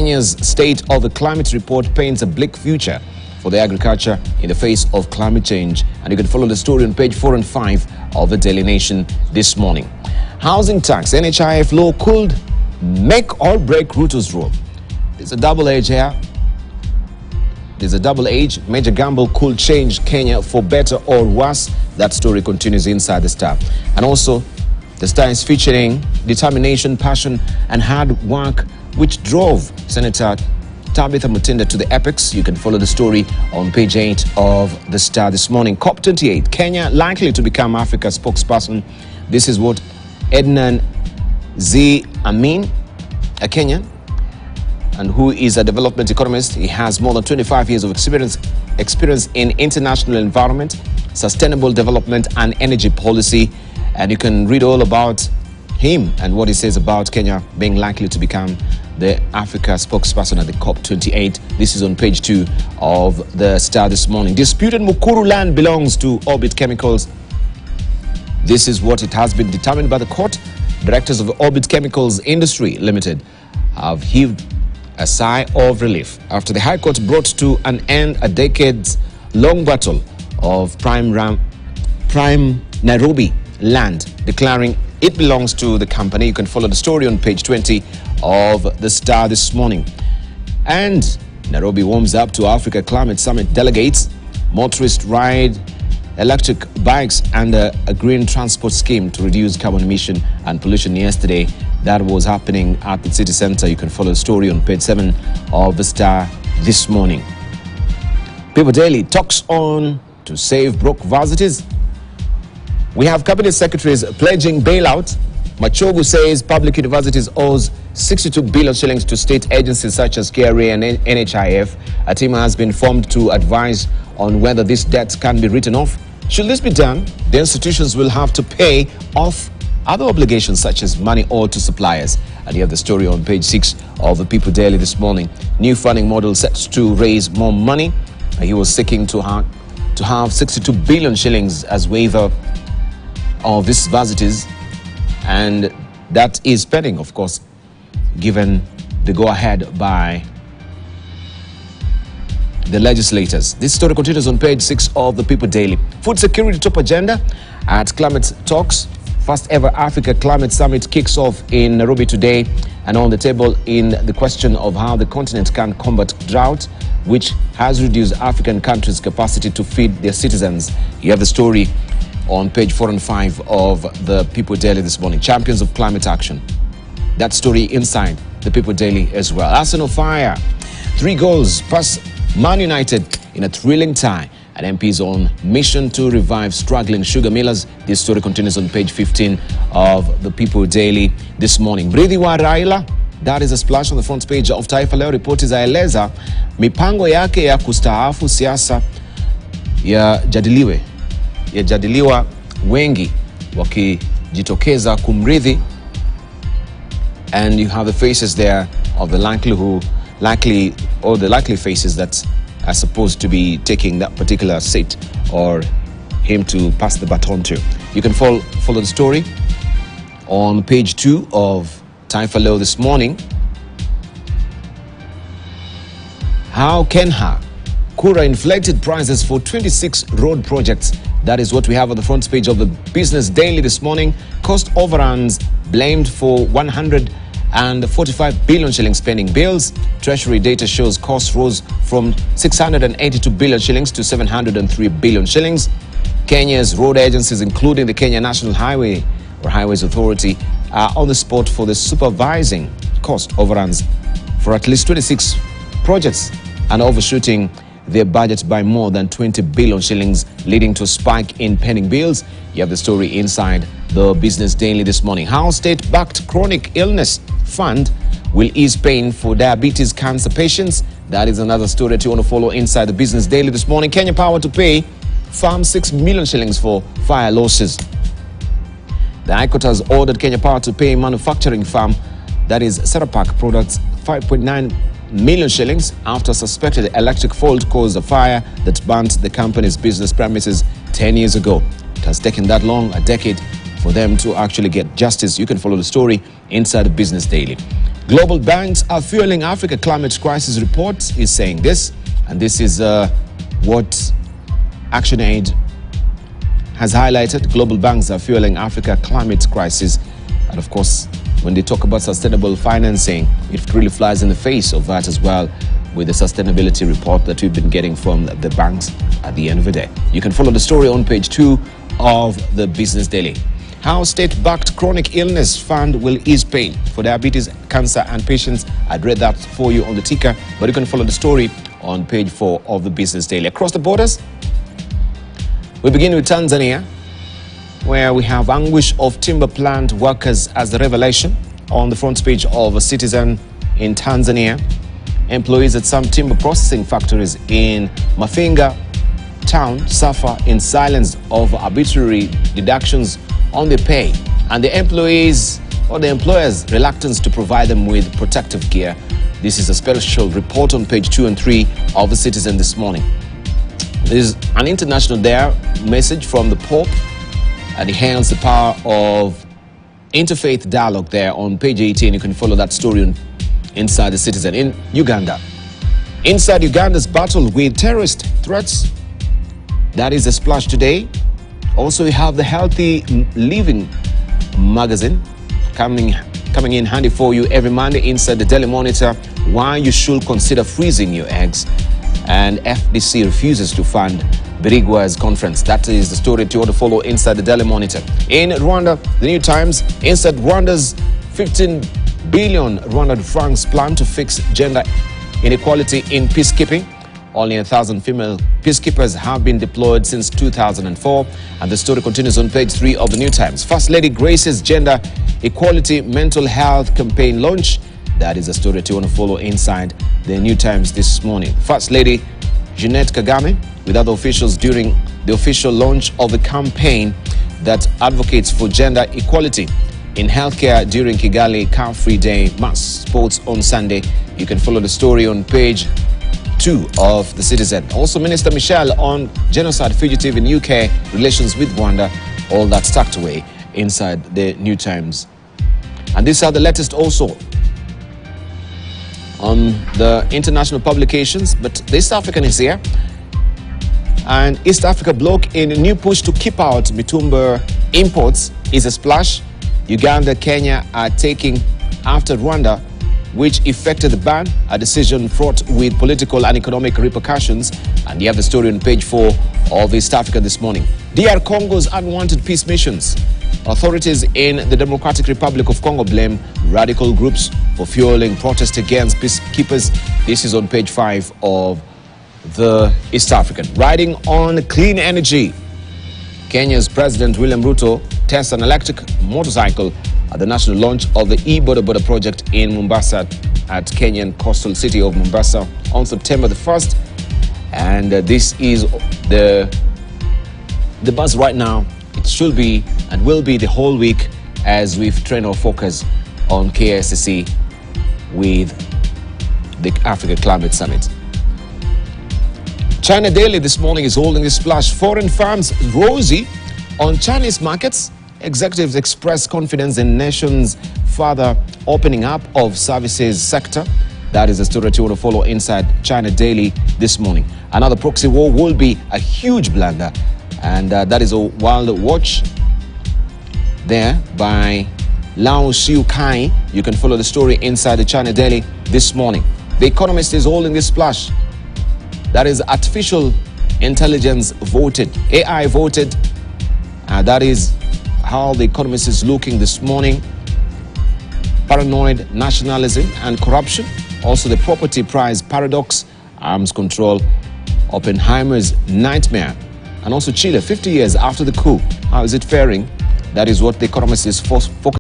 Kenya's State of the Climate Report paints a bleak future for the agriculture in the face of climate change. And you can follow the story on page 4 and 5 of the Daily Nation this morning. Housing tax, NHIF law could make or break Ruto's rule. There's a double edge here. There's a double edge. Major gamble could change Kenya for better or worse. That story continues inside the Star. And also, the Star is featuring determination, passion, and hard work, which drove Senator Tabitha Mutinda to the apex. You can follow the story on page 8 of the Star this morning. COP28, Kenya likely to become Africa's spokesperson. This is what Ednan Z. Amin, a Kenyan, and who is a development economist. He has more than 25 years of experience in international environment, sustainable development, and energy policy. And you can read all about him and what he says about Kenya being likely to become the Africa spokesperson at the COP28. This is on page 2 of the Star this morning. Disputed Mukuru land belongs to Orbit Chemicals. This is what it has been determined by the court. Directors of Orbit Chemicals Industry Limited have heaved a sigh of relief after the High Court brought to an end a decades-long battle of prime Nairobi land, declaring it belongs to the company. You can follow the story on page 20 of the Star this morning. And Nairobi warms up to Africa Climate Summit delegates. Motorists ride electric bikes under a green transport scheme to reduce carbon emission and pollution yesterday. That was happening at the city center. You can follow the story on page 7 of the Star this morning. People Daily talks on to save broke varsities. We have cabinet secretaries pledging bailout. Machogu says public universities owes 62 billion shillings to state agencies such as KRA and NHIF. A team has been formed to advise on whether this debt can be written off. Should this be done, the institutions will have to pay off other obligations such as money owed to suppliers. And you have the story on page 6 of the People Daily this morning. New funding model set to raise more money. He was seeking to have 62 billion shillings as waiver of these varsities, and that is pending, of course, given the go-ahead by the legislators. This story continues on page 6 of the People Daily. Food security top agenda at climate talks. First ever Africa Climate Summit kicks off in Nairobi today, and on the table in the question of how the continent can combat drought, which has reduced African countries' capacity to feed their citizens. You have the story on page 4 and 5 of the People Daily this morning. Champions of climate action. That story inside the People Daily as well. Arsenal fire. 3 goals pass Man United in a thrilling tie. And MPs on mission to revive struggling sugar millers. This story continues on page 15 of the People Daily this morning. Mrithi wa Raila. That is a splash on the front page of Taifa Leo. Ripoti zaeleza mipango yake ya kustaafu siasa yajadiliwa, wengi wakijitokeza kumrithi. And you have the faces there of the likely faces that are supposed to be taking that particular seat or him to pass the baton to. You can follow the story on page 2 of Taifa Leo this morning. How KeNHA and Kura inflated prices for 26 road projects. That is what we have on the front page of the Business Daily this morning. Cost overruns blamed for 145 billion shillings pending bills. Treasury data shows costs rose from 682 billion shillings to 703 billion shillings. Kenya's road agencies, including the Kenya National Highway or Highways Authority, are on the spot for the supervising cost overruns for at least 26 projects and overshooting their budget by more than 20 billion shillings, leading to a spike in pending bills. You have the story inside the Business Daily this morning. How state-backed chronic illness fund will ease pain for diabetes cancer patients. That is another story that you want to follow inside the Business Daily this morning. Kenya Power to pay farm 6 million shillings for fire losses. The High Court has ordered Kenya Power to pay manufacturing firm, that is Serapak Products, 5.9 million shillings after suspected electric fault caused a fire that burnt the company's business premises 10 years ago. It has taken that long, a decade, for them to actually get justice. You can follow the story inside the Business Daily. Global banks are fueling Africa climate crisis report is saying this, and this is what ActionAid has highlighted. Global banks are fueling Africa climate crisis, and of course, when they talk about sustainable financing, it really flies in the face of that as well, with the sustainability report that we've been getting from the banks at the end of the day. You can follow the story on page 2 of the Business Daily. How state-backed chronic illness fund will ease pain for diabetes, cancer and patients. I'd read that for you on the ticker, but you can follow the story on page 4 of the Business Daily. Across the borders, we begin with Tanzania, where we have anguish of timber plant workers as the revelation on the front page of a Citizen in Tanzania. Employees at some timber processing factories in Mafinga town suffer in silence of arbitrary deductions on their pay, and the employees or the employers' reluctance to provide them with protective gear. This is a special report on page 2 and 3 of the Citizen this morning. There's an international message from the Pope, and he hails the power of interfaith dialogue there on page 18. You can follow that story inside the Citizen. In Uganda, inside Uganda's battle with terrorist threats, that is a splash today. Also, we have the Healthy Living magazine coming in handy for you every Monday inside the Daily Monitor. Why you should consider freezing your eggs, and FDC refuses to fund Birigwa's conference. That is the story that you want to follow inside the Daily Monitor. In Rwanda, the New Times, inside Rwanda's 15 billion Rwandan francs plan to fix gender inequality in peacekeeping. Only 1,000 female peacekeepers have been deployed since 2004. And the story continues on page 3 of the New Times. First Lady Grace's gender equality mental health campaign launch. That is a story that you want to follow inside the New Times this morning. First Lady Jeanette Kagame with other officials during the official launch of the campaign that advocates for gender equality in healthcare during Kigali Car-Free Day mass sports on Sunday. You can follow the story on page 2 of the Citizen. Also, Minister Michelle on genocide fugitive in UK, relations with Rwanda, all that's tucked away inside the New Times. And these are the latest also on the international publications, but the East African is here. And East Africa bloc in a new push to keep out Mitumba imports is a splash. Uganda, Kenya are taking after Rwanda, which effected the ban, a decision fraught with political and economic repercussions. And you have the story on page 4 of East Africa this morning. DR Congo's unwanted peace missions. Authorities in the Democratic Republic of Congo blame radical groups for fueling protests against peacekeepers. This is on page 5 of the East African. Riding on clean energy. Kenya's President William Ruto tests an electric motorcycle at the national launch of the e-Boda Boda project in Mombasa at Kenyan coastal city of Mombasa on September the 1st. And this is the buzz right now. It should be and will be the whole week as we've trained our focus on KSCC with the Africa Climate Summit. China Daily this morning is holding a splash. Foreign firms rosy on Chinese markets. Executives express confidence in nation's further opening up of services sector. That is a story that you want to follow inside China Daily this morning. Another proxy war will be a huge blunder, and that is a wild watch there by Lao Xiu Kai. You can follow the story inside the China Daily this morning. The Economist is holding this splash. That is artificial intelligence voted, AI voted. That is how the Economist is looking this morning. Paranoid nationalism and corruption. Also the property price paradox, arms control, Oppenheimer's nightmare. And also Chile, 50 years after the coup. How is it faring? That is what the Economist is focusing